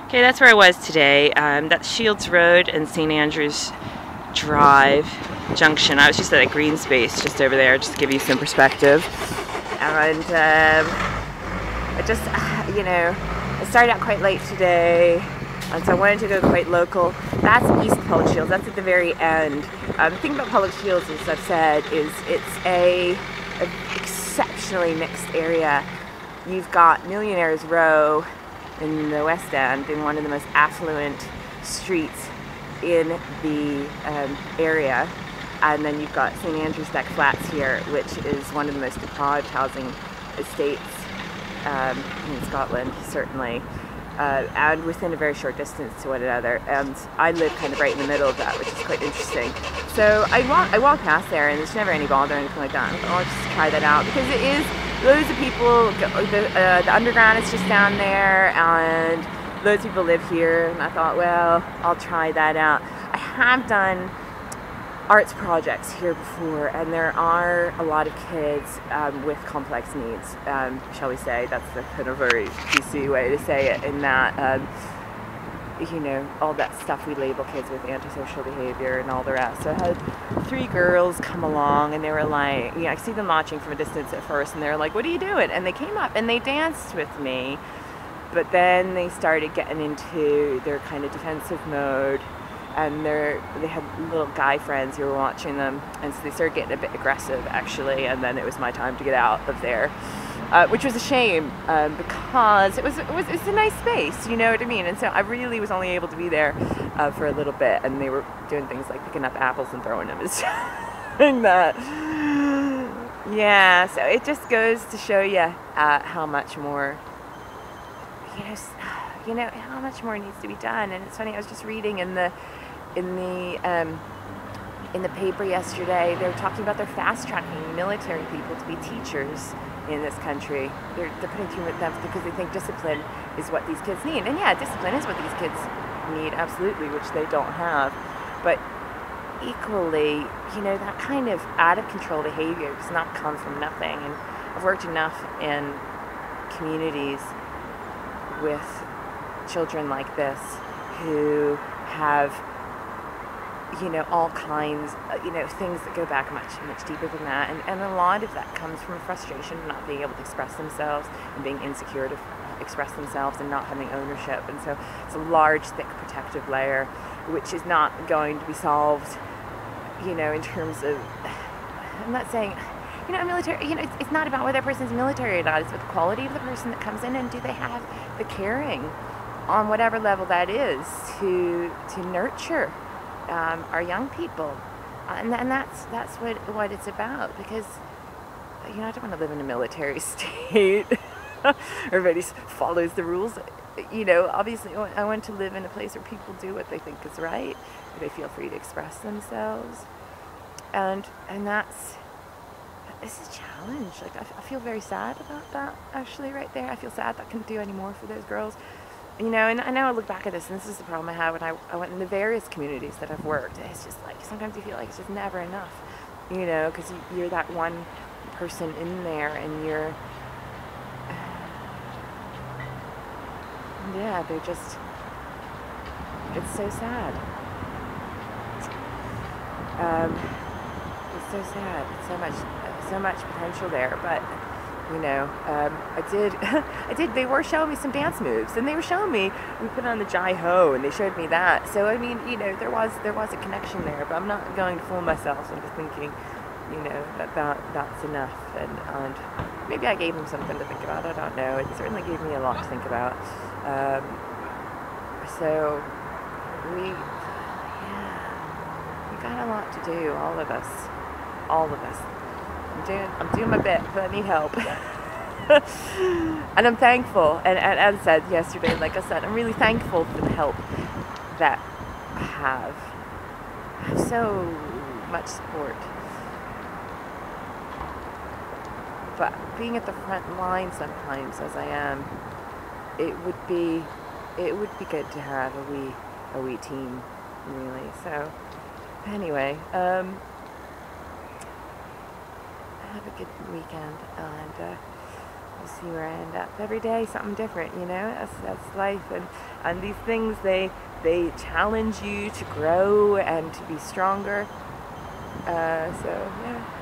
Okay, that's where I was today. That's Shields Road and St. Andrews Drive Junction. I was just at a green space just over there, just to give you some perspective. And I just, I started out quite late today, and so I wanted to go quite local. That's east Pollokshields. That's at the very end. The thing about Pollokshields, as I've said, is it's a exceptionally mixed area. You've got Millionaires Row in the West End, being one of the most affluent streets in the area, and then you've got St. Andrews Deck Flats here, which is one of the most deprived housing estates in Scotland, certainly, and within a very short distance to one another. And I live kind of right in the middle of that, which is quite interesting. So I walk past there, and there's never any bother or anything like that. I'll just try that out because it is. Loads of people, the underground is just down there, and loads of people live here, and I thought, well, I'll try that out. I have done arts projects here before, and there are a lot of kids with complex needs, shall we say. That's the kind of very PC way to say it, in that, all that stuff we label kids with, antisocial behavior and all the rest. So I had 3 girls come along, and they were like, I see them watching from a distance at first, and they were like, what are you doing? And they came up and they danced with me, but then they started getting into their kind of defensive mode, and they had little guy friends who were watching them, and so they started getting a bit aggressive, actually, and then it was my time to get out of there. Which was a shame, because it's a nice space, you know what I mean? And so I really was only able to be there for a little bit, and they were doing things like picking up apples and throwing them and doing that. Yeah, so it just goes to show you how much more, how much more needs to be done. And it's funny, I was just reading in the paper yesterday, they were talking about they're fast-tracking military people to be teachers in this country. They're putting through with them because they think discipline is what these kids need. And yeah, discipline is what these kids need, absolutely, which they don't have. But equally, that kind of out-of-control behavior does not come from nothing. And I've worked enough in communities with children like this who have all kinds, things that go back much deeper than that. And a lot of that comes from frustration of not being able to express themselves and being insecure to express themselves and not having ownership. And so it's a large, thick, protective layer, which is not going to be solved, in terms of, I'm not saying, military, it's not about whether a person's military or not. It's about the quality of the person that comes in, and do they have the caring on whatever level that is to nurture our young people, and that's what it's about. Because I don't want to live in a military state. Everybody follows the rules. Obviously, I want to live in a place where people do what they think is right, where they feel free to express themselves, and it's a challenge. Like I feel very sad about that, actually, right there. I feel sad that I couldn't do any more for those girls. And I know I look back at this, and this is the problem I had when I went in the various communities that I've worked. It's just like, sometimes you feel like it's just never enough, because you're that one person in there, and you're, yeah, they're just, it's so sad. It's so sad. It's so much potential there, but I did, they were showing me some dance moves, and they were showing me, we put on the Jai-Ho, and they showed me that. So, I mean, there was a connection there, but I'm not going to fool myself into thinking, that's enough. And maybe I gave them something to think about, I don't know. It certainly gave me a lot to think about. So, we got a lot to do, all of us. I'm doing my bit, but I need help. And I'm thankful, and as I said yesterday, like I said, I'm really thankful for the help that I have. I have so much support. But being at the front line sometimes, as I am, it would be good to have a wee team, really. So anyway, have a good weekend, and we'll see where I end up. Every day something different, you know. That's life, and these things, they challenge you to grow and to be stronger. So yeah.